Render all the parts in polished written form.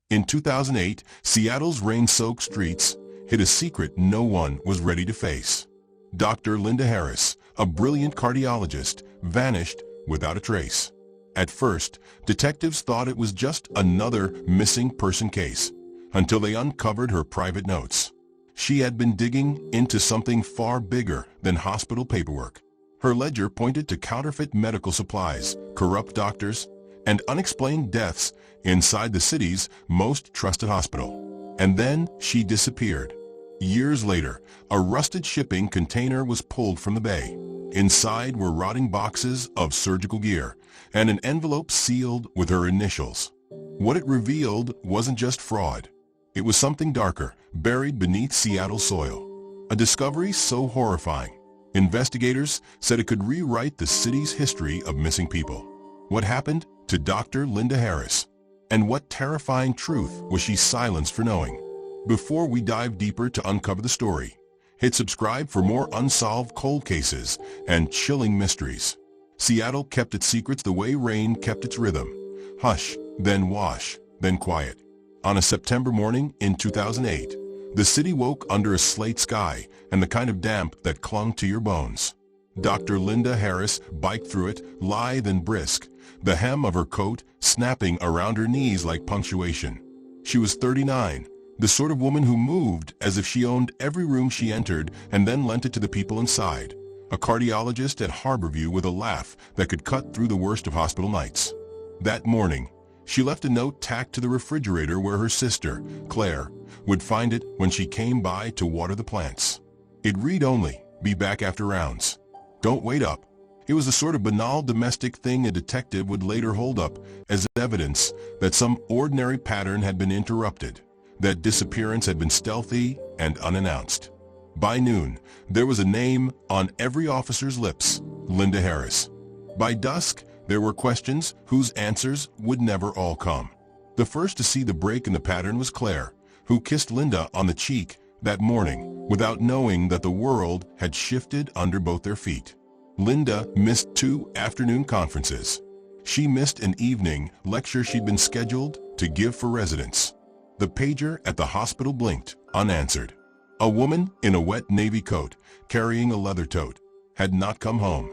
In 2008, Seattle's rain-soaked streets hid a secret no one was ready to face. Dr. Linda Harris, a brilliant cardiologist, vanished without a trace. At first, detectives thought it was just another missing person case, until they uncovered her private notes. She had been digging into something far bigger than hospital paperwork. Her ledger pointed to counterfeit medical supplies, corrupt doctors, and unexplained deaths inside the city's most trusted hospital. And then she disappeared. Years later, a rusted shipping container was pulled from the bay. Inside were rotting boxes of surgical gear and an envelope sealed with her initials. What it revealed wasn't just fraud. It was something darker, buried beneath Seattle soil. A discovery so horrifying, investigators said it could rewrite the city's history of missing people. What happened to Dr. Linda Harris? And what terrifying truth was she silenced for knowing? Before we dive deeper to uncover the story, hit subscribe for more unsolved cold cases and chilling mysteries. Seattle kept its secrets the way rain kept its rhythm. Hush, then wash, then quiet. On a September morning in 2008, the city woke under a slate sky and the kind of damp that clung to your bones. Dr. Linda Harris biked through it, lithe and brisk, the hem of her coat snapping around her knees like punctuation. She was 39, the sort of woman who moved as if she owned every room she entered and then lent it to the people inside. A cardiologist at Harborview with a laugh that could cut through the worst of hospital nights. That morning, she left a note tacked to the refrigerator where her sister, Claire, would find it when she came by to water the plants. It read only, "Be back after rounds. Don't wait up." It was the sort of banal domestic thing a detective would later hold up as evidence that some ordinary pattern had been interrupted, that disappearance had been stealthy and unannounced. By noon, there was a name on every officer's lips: Linda Harris. By dusk, there were questions whose answers would never all come. The first to see the break in the pattern was Claire, who kissed Linda on the cheek that morning without knowing that the world had shifted under both their feet. Linda missed 2 afternoon conferences. She missed an evening lecture she'd been scheduled to give for residents. The pager at the hospital blinked, unanswered. A woman in a wet navy coat, carrying a leather tote, had not come home.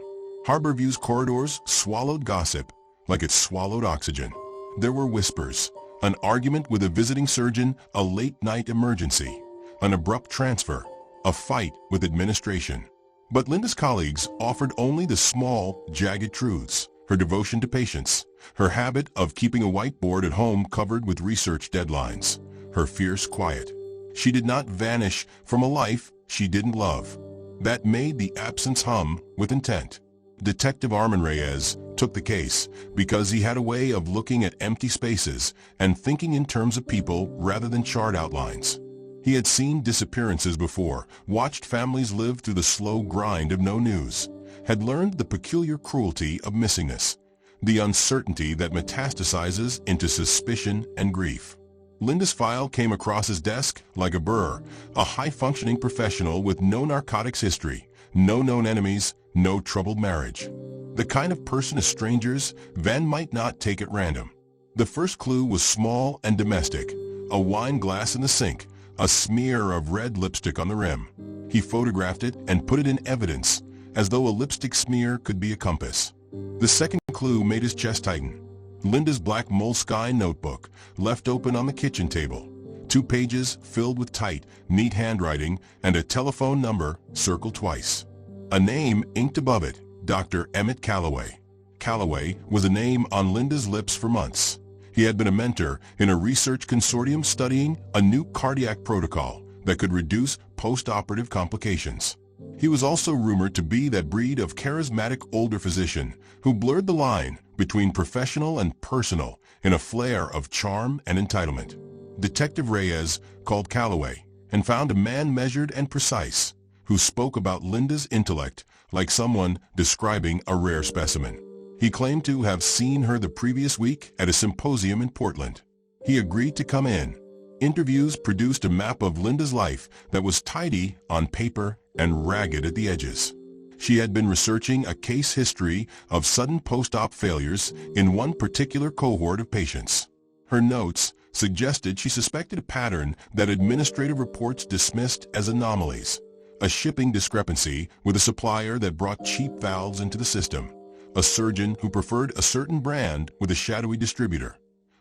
Harborview's corridors swallowed gossip like it swallowed oxygen. There were whispers, an argument with a visiting surgeon, a late-night emergency, an abrupt transfer, a fight with administration. But Linda's colleagues offered only the small, jagged truths: her devotion to patients, her habit of keeping a whiteboard at home covered with research deadlines, her fierce quiet. She did not vanish from a life she didn't love. That made the absence hum with intent. Detective Armin Reyes took the case because he had a way of looking at empty spaces and thinking in terms of people rather than chart outlines. He had seen disappearances before, watched families live through the slow grind of no news, had learned the peculiar cruelty of missingness, the uncertainty that metastasizes into suspicion and grief. Linda's file came across his desk like a burr, a high-functioning professional with no narcotics history, no known enemies, no troubled marriage. The kind of person a stranger's Van might not take at random. The first clue was small and domestic: a wine glass in the sink, a smear of red lipstick on the rim. He photographed it and put it in evidence, as though a lipstick smear could be a compass. The second clue made his chest tighten. Linda's black moleskine notebook, left open on the kitchen table. 2 pages filled with tight, neat handwriting and a telephone number circled twice. A name inked above it: Dr. Emmett Calloway. Calloway was a name on Linda's lips for months. He had been a mentor in a research consortium studying a new cardiac protocol that could reduce post-operative complications. He was also rumored to be that breed of charismatic older physician who blurred the line between professional and personal in a flare of charm and entitlement. Detective Reyes called Calloway and found a man measured and precise, who spoke about Linda's intellect like someone describing a rare specimen. He claimed to have seen her the previous week at a symposium in Portland. He agreed to come in. Interviews produced a map of Linda's life that was tidy on paper and ragged at the edges. She had been researching a case history of sudden post-op failures in one particular cohort of patients. Her notes, suggested she suspected a pattern that administrative reports dismissed as anomalies. A shipping discrepancy with a supplier that brought cheap valves into the system. A surgeon who preferred a certain brand with a shadowy distributor.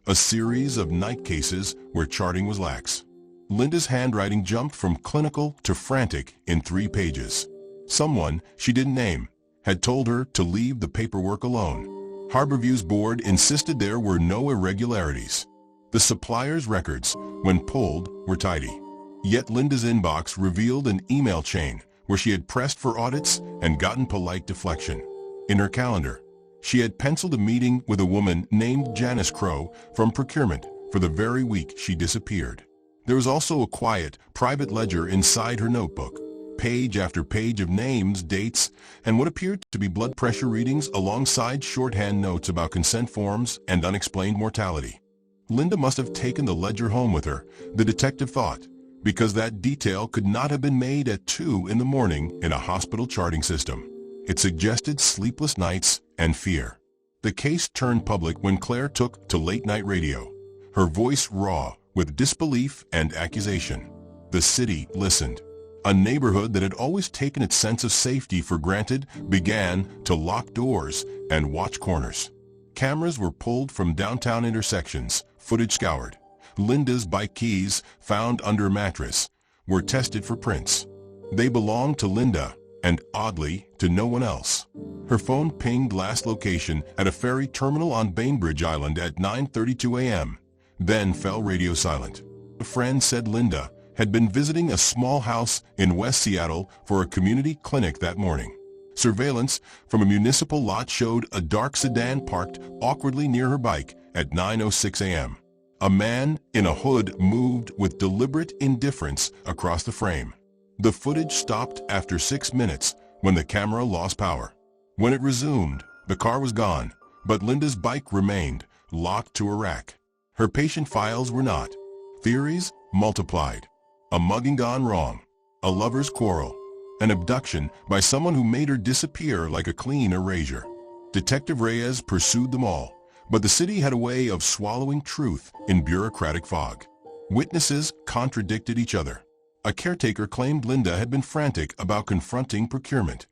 A series of night cases where charting was lax. Linda's handwriting jumped from clinical to frantic in 3 pages. Someone she didn't name had told her to leave the paperwork alone. Harborview's board insisted there were no irregularities. The supplier's records, when pulled, were tidy. Yet Linda's inbox revealed an email chain where she had pressed for audits and gotten polite deflection. In her calendar, she had penciled a meeting with a woman named Janice Crow from procurement for the very week she disappeared. There was also a quiet, private ledger inside her notebook, page after page of names, dates, and what appeared to be blood pressure readings alongside shorthand notes about consent forms and unexplained mortality. Linda must have taken the ledger home with her, the detective thought, because that detail could not have been made at 2 in the morning in a hospital charting system. It suggested sleepless nights and fear. The case turned public when Claire took to late-night radio, her voice raw with disbelief and accusation. The city listened. A neighborhood that had always taken its sense of safety for granted began to lock doors and watch corners. Cameras were pulled from downtown intersections, footage scoured. Linda's bike keys, found under a mattress, were tested for prints. They belonged to Linda, and oddly, to no one else. Her phone pinged last location at a ferry terminal on Bainbridge Island at 9:32 a.m., then fell radio silent. A friend said Linda had been visiting a small house in West Seattle for a community clinic that morning. Surveillance from a municipal lot showed a dark sedan parked awkwardly near her bike at 9:06 a.m. A man in a hood moved with deliberate indifference across the frame. The footage stopped after 6 minutes when the camera lost power. When it resumed, the car was gone, but Linda's bike remained, locked to a rack. Her patient files were not. Theories multiplied. A mugging gone wrong. A lover's quarrel. An abduction by someone who made her disappear like a clean erasure. Detective Reyes pursued them all, but the city had a way of swallowing truth in bureaucratic fog. Witnesses contradicted each other. A caretaker claimed Linda had been frantic about confronting procurement.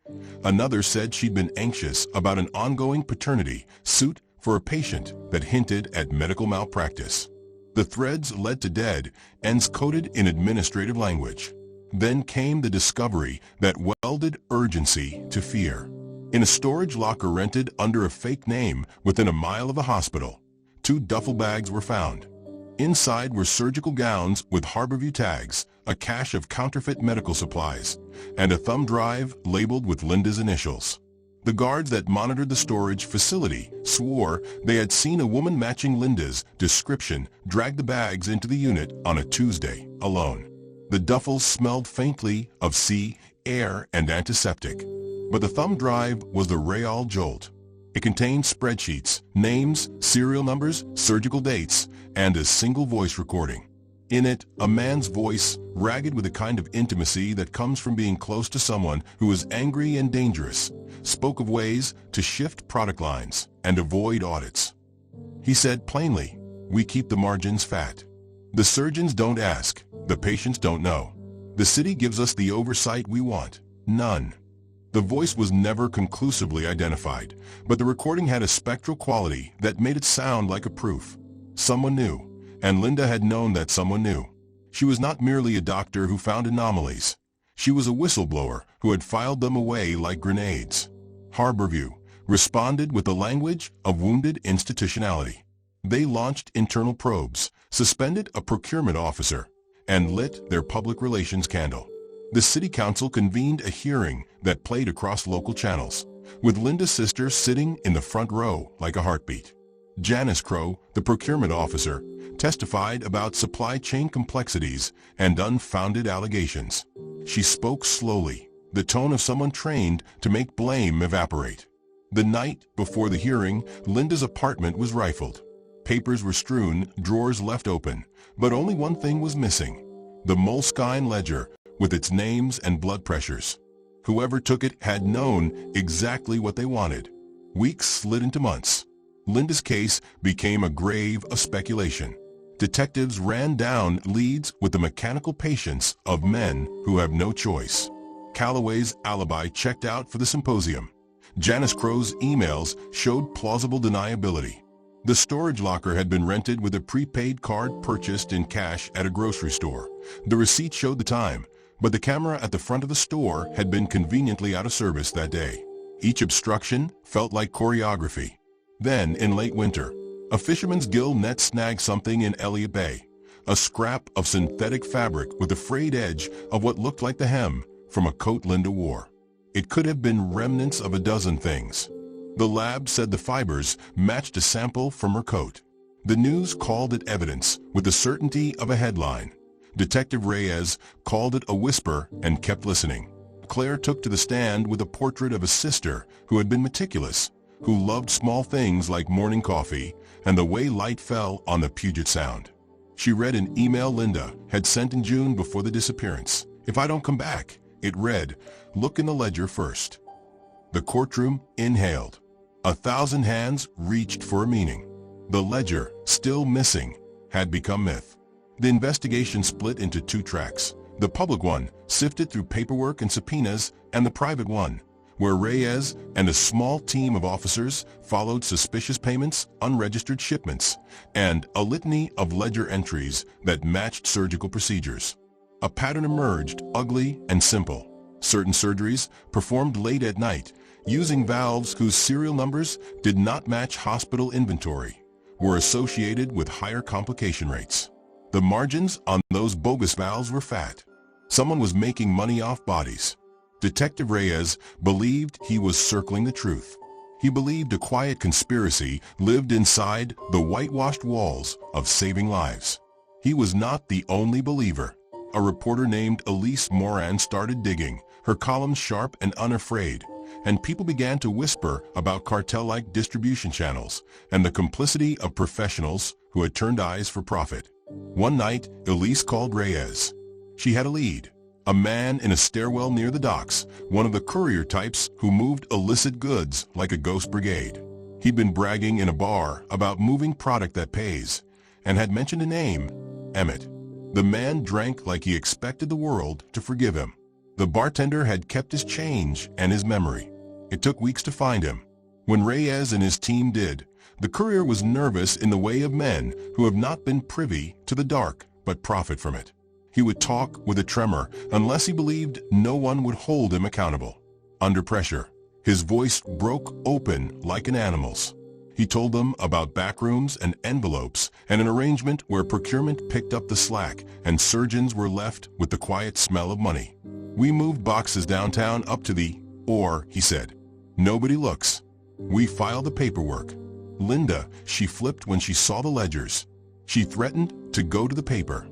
Another said she'd been anxious about an ongoing paternity suit for a patient that hinted at medical malpractice. The threads led to dead ends coded in administrative language. Then came the discovery that welded urgency to fear. In a storage locker rented under a fake name within a mile of a hospital, 2 duffel bags were found. Inside were surgical gowns with Harborview tags, a cache of counterfeit medical supplies, and a thumb drive labeled with Linda's initials. The guards that monitored the storage facility swore they had seen a woman matching Linda's description drag the bags into the unit on a Tuesday, alone. The duffels smelled faintly of sea, air, and antiseptic. But the thumb drive was the real jolt. It contained spreadsheets, names, serial numbers, surgical dates, and a single voice recording. In it, a man's voice, ragged with the kind of intimacy that comes from being close to someone who is angry and dangerous, spoke of ways to shift product lines and avoid audits. He said plainly, "We keep the margins fat. The surgeons don't ask, the patients don't know. The city gives us the oversight we want, none." The voice was never conclusively identified, but the recording had a spectral quality that made it sound like a proof. Someone knew, and Linda had known that someone knew. She was not merely a doctor who found anomalies. She was a whistleblower who had filed them away like grenades. Harborview responded with the language of wounded institutionality. They launched internal probes, suspended a procurement officer, and lit their public relations candle. The city council convened a hearing that played across local channels, with Linda's sister sitting in the front row like a heartbeat. Janice Crow, the procurement officer, testified about supply chain complexities and unfounded allegations. She spoke slowly, the tone of someone trained to make blame evaporate. The night before the hearing, Linda's apartment was rifled. Papers were strewn, drawers left open, but only one thing was missing: the Moleskine ledger with its names and blood pressures. Whoever took it had known exactly what they wanted. Weeks slid into months. Linda's case became a grave of speculation. Detectives ran down leads with the mechanical patience of men who have no choice. Calloway's alibi checked out for the symposium. Janice Crow's emails showed plausible deniability. The storage locker had been rented with a prepaid card purchased in cash at a grocery store. The receipt showed the time, but the camera at the front of the store had been conveniently out of service that day. Each obstruction felt like choreography. Then, in late winter, a fisherman's gill net snagged something in Elliott Bay, a scrap of synthetic fabric with a frayed edge of what looked like the hem from a coat Linda wore. It could have been remnants of a dozen things. The lab said the fibers matched a sample from her coat. The news called it evidence with the certainty of a headline. Detective Reyes called it a whisper and kept listening. Claire took to the stand with a portrait of a sister who had been meticulous, who loved small things like morning coffee and the way light fell on the Puget Sound. She read an email Linda had sent in June before the disappearance. "If I don't come back," it read, "look in the ledger first." The courtroom inhaled. 1,000 hands reached for a meaning. The ledger, still missing, had become myth. The investigation split into two tracks. The public one sifted through paperwork and subpoenas, and the private one, where Reyes and a small team of officers followed suspicious payments, unregistered shipments, and a litany of ledger entries that matched surgical procedures. A pattern emerged, ugly and simple. Certain surgeries performed late at night, using valves whose serial numbers did not match hospital inventory, were associated with higher complication rates. The margins on those bogus valves were fat. Someone was making money off bodies. Detective Reyes believed he was circling the truth. He believed a quiet conspiracy lived inside the whitewashed walls of saving lives. He was not the only believer. A reporter named Elise Moran started digging, her columns sharp and unafraid, and people began to whisper about cartel-like distribution channels and the complicity of professionals who had turned eyes for profit. One night, Elise called Reyes. She had a lead. A man in a stairwell near the docks, one of the courier types who moved illicit goods like a ghost brigade. He'd been bragging in a bar about moving product that pays, and had mentioned a name, Emmett. The man drank like he expected the world to forgive him. The bartender had kept his change and his memory. It took weeks to find him. When Reyes and his team did, the courier was nervous in the way of men who have not been privy to the dark but profit from it. He would talk with a tremor unless he believed no one would hold him accountable. Under pressure, his voice broke open like an animal's. He told them about backrooms and envelopes and an arrangement where procurement picked up the slack and surgeons were left with the quiet smell of money. "We moved boxes downtown up to the or," he said. "Nobody looks. We file the paperwork." Linda, she flipped when she saw the ledgers. She threatened to go to the paper.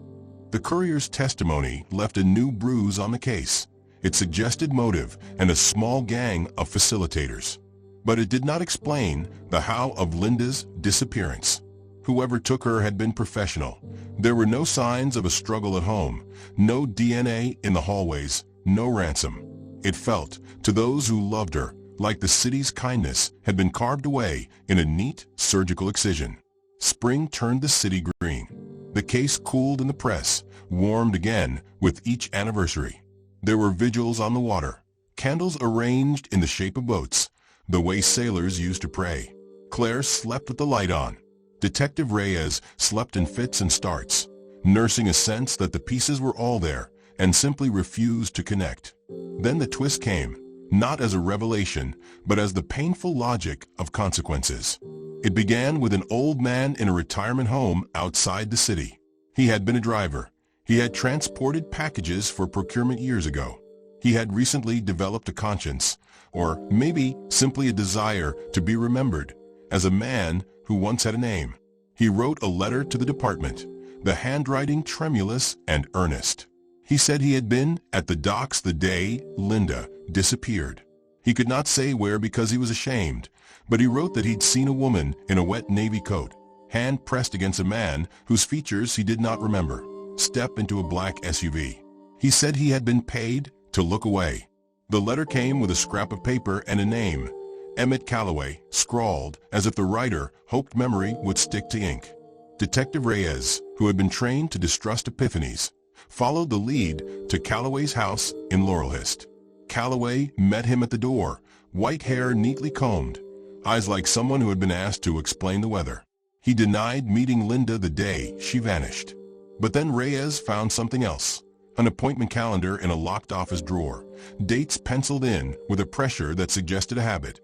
The courier's testimony left a new bruise on the case. It suggested motive and a small gang of facilitators. But it did not explain the how of Linda's disappearance. Whoever took her had been professional. There were no signs of a struggle at home, no DNA in the hallways, no ransom. It felt, to those who loved her, like the city's kindness had been carved away in a neat surgical excision. Spring turned the city green. The case cooled in the press, warmed again with each anniversary. There were vigils on the water, candles arranged in the shape of boats, the way sailors used to pray. Claire slept with the light on. Detective Reyes slept in fits and starts, nursing a sense that the pieces were all there and simply refused to connect. Then the twist came, not as a revelation, but as the painful logic of consequences. It began with an old man in a retirement home outside the city. He had been a driver. He had transported packages for procurement years ago. He had recently developed a conscience, or maybe simply a desire to be remembered, as a man who once had a name. He wrote a letter to the department, the handwriting tremulous and earnest. He said he had been at the docks the day Linda disappeared. He could not say where because he was ashamed, but he wrote that he'd seen a woman in a wet navy coat, hand pressed against a man whose features he did not remember, step into a black SUV. He said he had been paid to look away. The letter came with a scrap of paper and a name, Emmett Calloway, scrawled as if the writer hoped memory would stick to ink. Detective Reyes, who had been trained to distrust epiphanies, followed the lead to Calloway's house in Laurelhurst. Calloway met him at the door, white hair neatly combed, eyes like someone who had been asked to explain the weather. He denied meeting Linda the day she vanished. But then Reyes found something else, an appointment calendar in a locked office drawer, dates penciled in with a pressure that suggested a habit,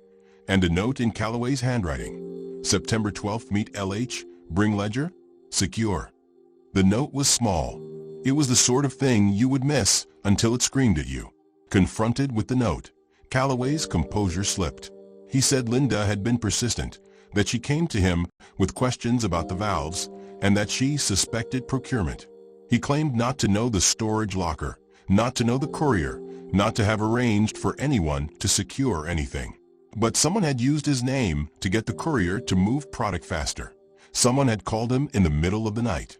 and a note in Calloway's handwriting. September 12th, meet LH, bring ledger, secure. The note was small. It was the sort of thing you would miss until it screamed at you. Confronted with the note, Calloway's composure slipped. He said Linda had been persistent, that she came to him with questions about the valves, and that she suspected procurement. He claimed not to know the storage locker, not to know the courier, not to have arranged for anyone to secure anything. But someone had used his name to get the courier to move product faster. Someone had called him in the middle of the night.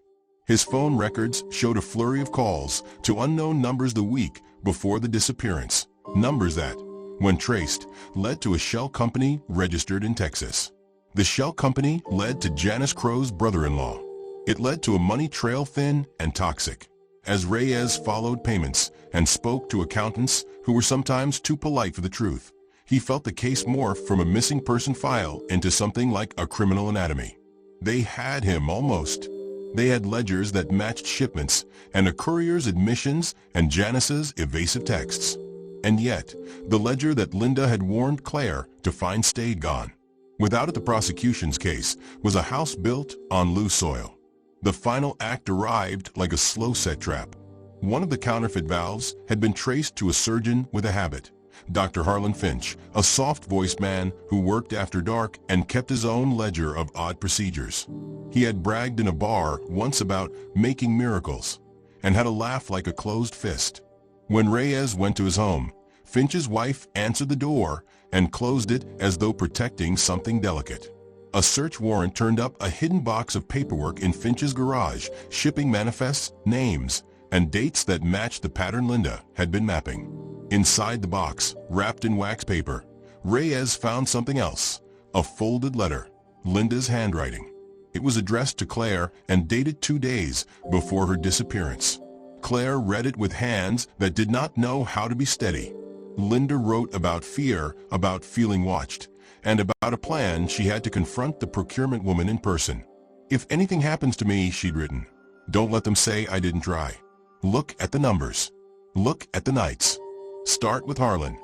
His phone records showed a flurry of calls to unknown numbers the week before the disappearance, numbers that, when traced, led to a shell company registered in Texas. The shell company led to Janice Crow's brother-in-law. It led to a money trail thin and toxic. As Reyes followed payments and spoke to accountants who were sometimes too polite for the truth, he felt the case morph from a missing person file into something like a criminal anatomy. They had him almost. They had ledgers that matched shipments and a courier's admissions and Janice's evasive texts. And yet, the ledger that Linda had warned Claire to find stayed gone. Without it, the prosecution's case was a house built on loose soil. The final act arrived like a slow set trap. One of the counterfeit valves had been traced to a surgeon with a habit, Dr. Harlan Finch, a soft-voiced man who worked after dark and kept his own ledger of odd procedures. He had bragged in a bar once about making miracles and had a laugh like a closed fist. When Reyes went to his home, Finch's wife answered the door and closed it as though protecting something delicate. A search warrant turned up a hidden box of paperwork in Finch's garage, shipping manifests, names, and dates that matched the pattern Linda had been mapping. Inside the box, wrapped in wax paper, Reyes found something else, a folded letter, Linda's handwriting. It was addressed to Claire and dated 2 days before her disappearance. Claire read it with hands that did not know how to be steady. Linda wrote about fear, about feeling watched, and about a plan she had to confront the procurement woman in person. "If anything happens to me," she'd written, "don't let them say I didn't try. Look at the numbers. Look at the nights. Start with Harlan."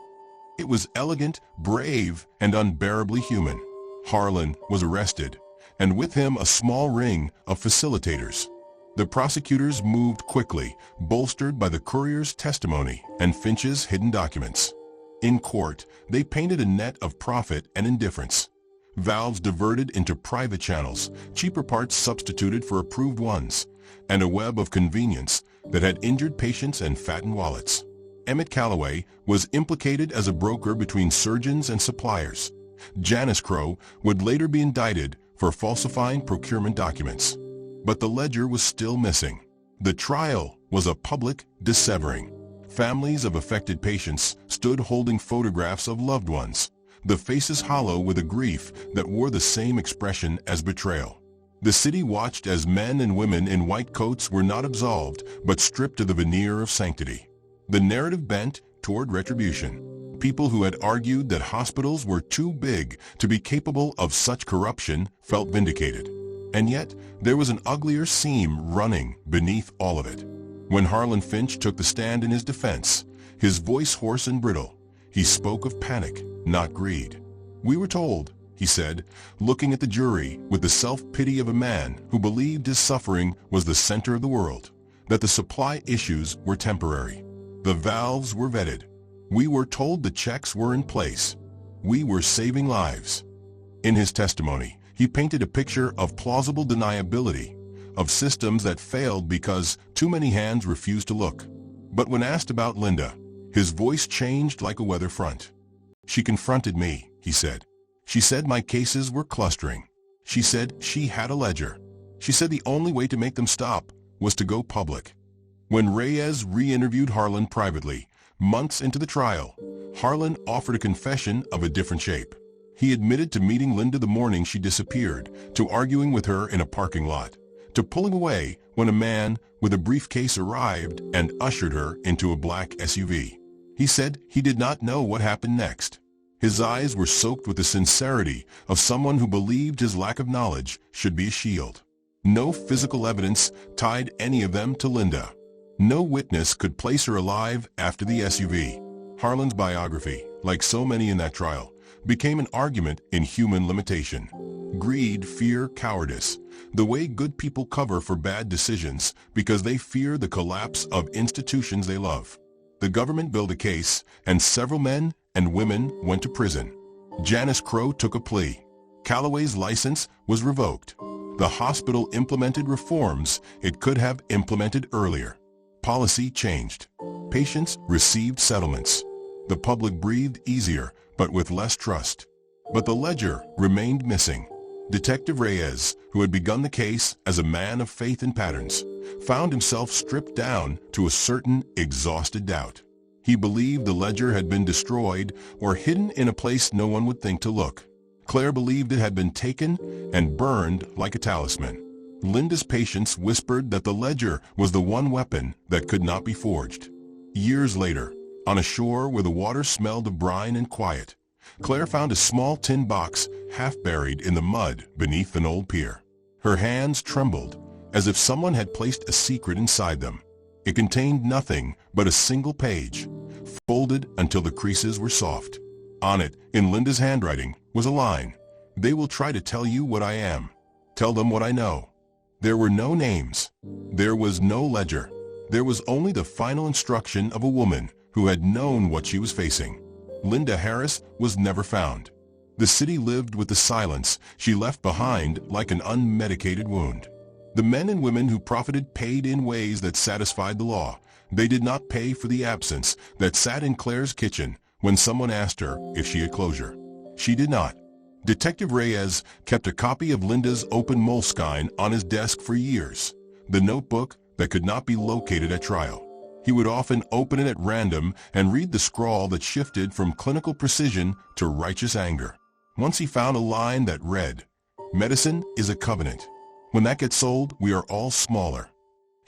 It was elegant, brave, and unbearably human. Harlan was arrested, and with him a small ring of facilitators. The prosecutors moved quickly, bolstered by the courier's testimony and Finch's hidden documents. In court, they painted a net of profit and indifference. Valves diverted into private channels, cheaper parts substituted for approved ones, and a web of convenience that had injured patients and fattened wallets. Emmett Calloway was implicated as a broker between surgeons and suppliers. Janice Crow would later be indicted for falsifying procurement documents. But the ledger was still missing. The trial was a public dissevering. Families of affected patients stood holding photographs of loved ones, the faces hollow with a grief that wore the same expression as betrayal. The city watched as men and women in white coats were not absolved, but stripped of the veneer of sanctity. The narrative bent toward retribution. People who had argued that hospitals were too big to be capable of such corruption felt vindicated. And yet, there was an uglier seam running beneath all of it. When Harlan Finch took the stand in his defense, his voice hoarse and brittle, he spoke of panic, not greed. "We were told," he said, looking at the jury with the self-pity of a man who believed his suffering was the center of the world, that the supply issues were temporary. The valves were vetted. We were told the checks were in place. We were saving lives. In his testimony, he painted a picture of plausible deniability, of systems that failed because too many hands refused to look. But when asked about Linda, his voice changed like a weather front. "She confronted me," he said. "She said my cases were clustering. She said she had a ledger. She said the only way to make them stop was to go public." When Reyes re-interviewed Harlan privately, months into the trial, Harlan offered a confession of a different shape. He admitted to meeting Linda the morning she disappeared, to arguing with her in a parking lot, to pulling away when a man with a briefcase arrived and ushered her into a black SUV. He said he did not know what happened next. His eyes were soaked with the sincerity of someone who believed his lack of knowledge should be a shield. No physical evidence tied any of them to Linda. No witness could place her alive after the SUV. Harlan's biography, like so many in that trial, became an argument in human limitation. Greed, fear, cowardice. The way good people cover for bad decisions because they fear the collapse of institutions they love. The government built a case, and several men and women went to prison. Janice Crow took a plea. Callaway's license was revoked. The hospital implemented reforms it could have implemented earlier. Policy changed. Patients received settlements. The public breathed easier, but with less trust. But the ledger remained missing. Detective Reyes, who had begun the case as a man of faith and patterns, found himself stripped down to a certain exhausted doubt. He believed the ledger had been destroyed or hidden in a place no one would think to look. Claire believed it had been taken and burned like a talisman. Linda's patients whispered that the ledger was the one weapon that could not be forged. Years later, on a shore where the water smelled of brine and quiet, Claire found a small tin box half buried in the mud beneath an old pier. Her hands trembled, as if someone had placed a secret inside them. It contained nothing but a single page, folded until the creases were soft. On it, in Linda's handwriting, was a line: "They will try to tell you what I am. Tell them what I know." There were no names. There was no ledger. There was only the final instruction of a woman who had known what she was facing. Linda Harris was never found. The city lived with the silence she left behind like an unmedicated wound. The men and women who profited paid in ways that satisfied the law. They did not pay for the absence that sat in Claire's kitchen when someone asked her if she had closure. She did not. Detective Reyes kept a copy of Linda's open Moleskine on his desk for years, the notebook that could not be located at trial. He would often open it at random and read the scrawl that shifted from clinical precision to righteous anger. Once he found a line that read, "Medicine is a covenant. When that gets sold, we are all smaller."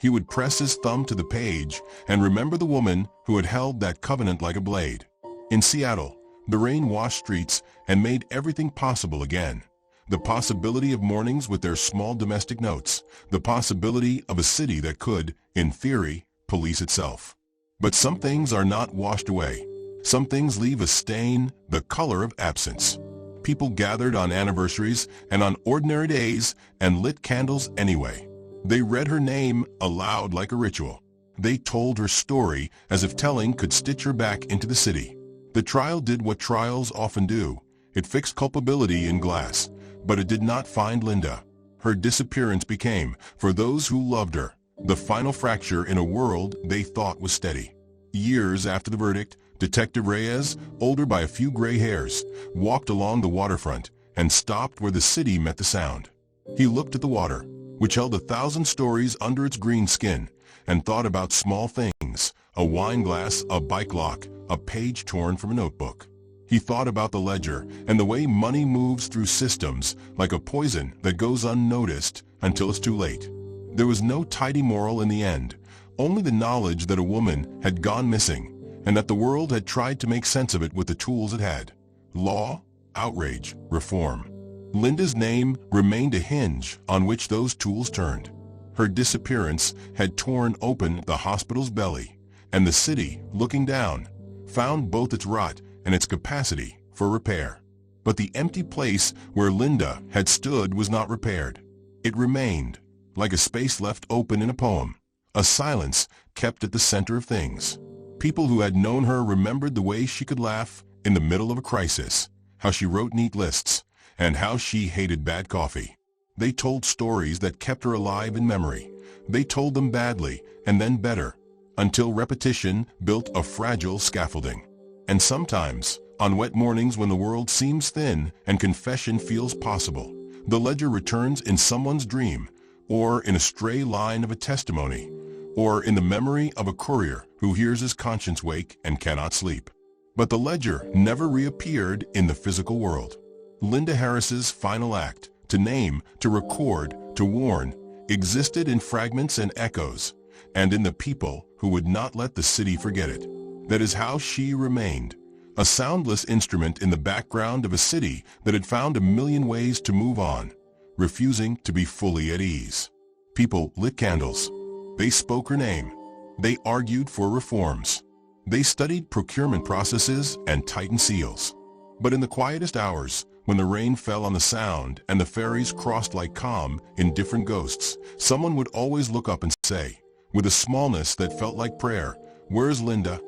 He would press his thumb to the page and remember the woman who had held that covenant like a blade. In Seattle, the rain washed streets and made everything possible again. The possibility of mornings with their small domestic notes. The possibility of a city that could, in theory, police itself. But some things are not washed away. Some things leave a stain, the color of absence. People gathered on anniversaries and on ordinary days and lit candles anyway. They read her name aloud like a ritual. They told her story as if telling could stitch her back into the city. The trial did what trials often do. It fixed culpability in glass, but it did not find Linda. Her disappearance became, for those who loved her, the final fracture in a world they thought was steady. Years after the verdict, Detective Reyes, older by a few gray hairs, walked along the waterfront and stopped where the city met the sound. He looked at the water, which held 1,000 stories under its green skin, and thought about small things: a wine glass, a bike lock, a page torn from a notebook. He thought about the ledger and the way money moves through systems like a poison that goes unnoticed until it's too late. There was no tidy moral in the end, only the knowledge that a woman had gone missing and that the world had tried to make sense of it with the tools it had: law, outrage, reform. Linda's name remained a hinge on which those tools turned. Her disappearance had torn open the hospital's belly, and the city, looking down, found both its rot and its capacity for repair. But the empty place where Linda had stood was not repaired. It remained, like a space left open in a poem, a silence kept at the center of things. People who had known her remembered the way she could laugh in the middle of a crisis, how she wrote neat lists, and how she hated bad coffee. They told stories that kept her alive in memory. They told them badly and then better, until repetition built a fragile scaffolding. And sometimes, on wet mornings when the world seems thin and confession feels possible, the ledger returns in someone's dream, or in a stray line of a testimony, or in the memory of a courier who hears his conscience wake and cannot sleep. But the ledger never reappeared in the physical world. Linda Harris's final act, to name, to record, to warn, existed in fragments and echoes, and in the people who would not let the city forget it. That is how she remained, a soundless instrument in the background of a city that had found a million ways to move on, refusing to be fully at ease. People lit candles. They spoke her name. They argued for reforms. They studied procurement processes and tightened seals. But in the quietest hours, when the rain fell on the Sound and the ferries crossed like calm in different ghosts, someone would always look up and say, with a smallness that felt like prayer, "Where's Linda?"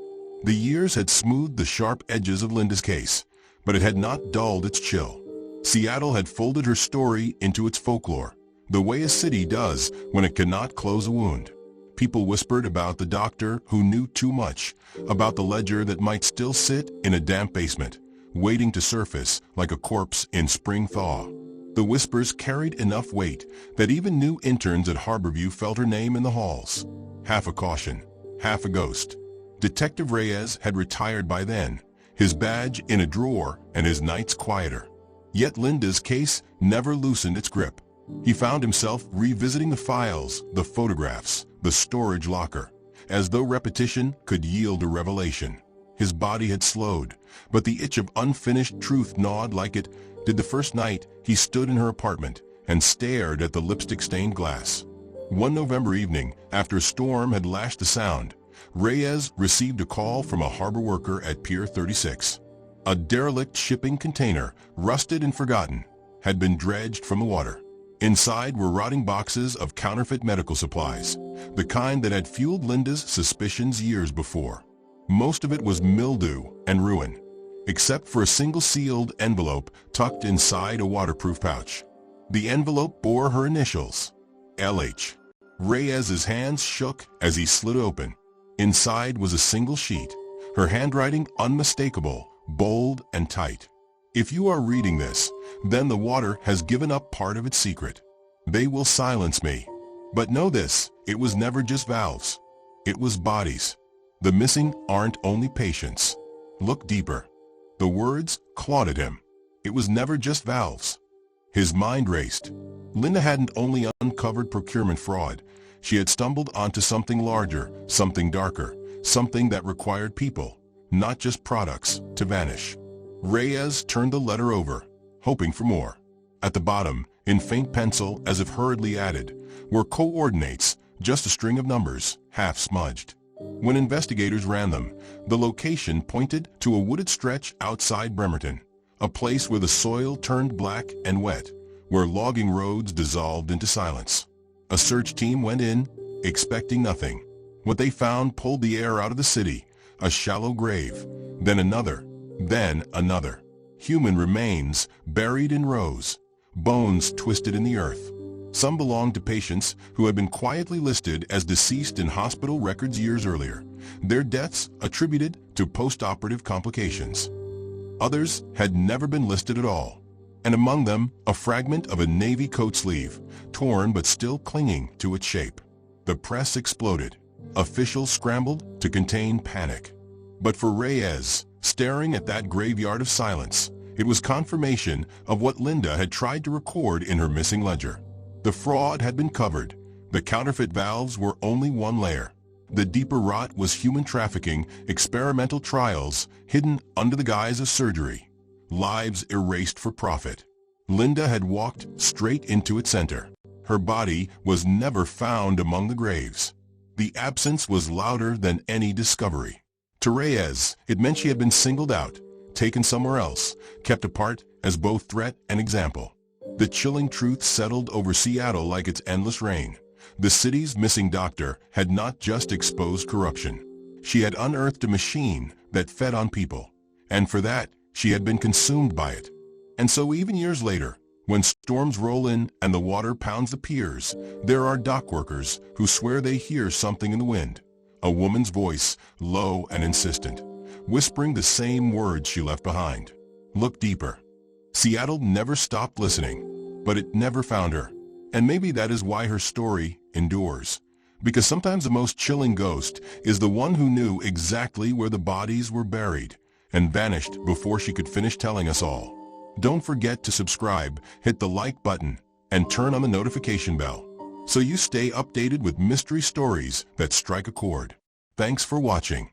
The years had smoothed the sharp edges of Linda's case, but it had not dulled its chill. Seattle had folded her story into its folklore, the way a city does when it cannot close a wound. People whispered about the doctor who knew too much, about the ledger that might still sit in a damp basement, waiting to surface like a corpse in spring thaw. The whispers carried enough weight that even new interns at Harborview felt her name in the halls. Half a caution, half a ghost. Detective Reyes had retired by then, his badge in a drawer and his nights quieter. Yet Linda's case never loosened its grip. He found himself revisiting the files, the photographs, the storage locker, as though repetition could yield a revelation. His body had slowed, but the itch of unfinished truth gnawed like it did the first night he stood in her apartment and stared at the lipstick-stained glass. One November evening, after a storm had lashed the Sound, Reyes received a call from a harbor worker at Pier 36. A derelict shipping container, rusted and forgotten, had been dredged from the water. Inside were rotting boxes of counterfeit medical supplies, the kind that had fueled Linda's suspicions years before. Most of it was mildew and ruin, except for a single sealed envelope tucked inside a waterproof pouch. The envelope bore her initials, LH. Reyes's hands shook as he slid open. Inside was a single sheet, her handwriting unmistakable, bold and tight. If you are reading this, then the water has given up part of its secret. They will silence me. But know this, it was never just valves. It was bodies. The missing aren't only patients. Look deeper. The words clawed at him. It was never just valves. His mind raced. Linda hadn't only uncovered procurement fraud. She had stumbled onto something larger, something darker, something that required people, not just products, to vanish. Reyes turned the letter over, hoping for more. At the bottom, in faint pencil as if hurriedly added, were coordinates, just a string of numbers, half smudged. When investigators ran them, the location pointed to a wooded stretch outside Bremerton, a place where the soil turned black and wet, where logging roads dissolved into silence. A search team went in, expecting nothing. What they found pulled the air out of the city, a shallow grave, then another, then another. Human remains buried in rows, bones twisted in the earth. Some belonged to patients who had been quietly listed as deceased in hospital records years earlier, their deaths attributed to post-operative complications. Others had never been listed at all, and among them a fragment of a navy coat sleeve, torn but still clinging to its shape. The press exploded. Officials scrambled to contain panic. But for Reyes, staring at that graveyard of silence, it was confirmation of what Linda had tried to record in her missing ledger. The fraud had been covered. The counterfeit valves were only one layer. The deeper rot was human trafficking, experimental trials hidden under the guise of surgery, lives erased for profit. Linda had walked straight into its center. Her body was never found among the graves. The absence was louder than any discovery. To Reyes, it meant she had been singled out, taken somewhere else, kept apart as both threat and example. The chilling truth settled over Seattle like its endless rain. The city's missing doctor had not just exposed corruption. She had unearthed a machine that fed on people, and for that, she had been consumed by it. And so even years later, when storms roll in and the water pounds the piers, there are dock workers who swear they hear something in the wind. A woman's voice, low and insistent, whispering the same words she left behind. Look deeper. Seattle never stopped listening, but it never found her. And maybe that is why her story endures. Because sometimes the most chilling ghost is the one who knew exactly where the bodies were buried and vanished before she could finish telling us all. Don't forget to subscribe, hit the like button, and turn on the notification bell. so you stay updated with mystery stories that strike a chord. Thanks for watching.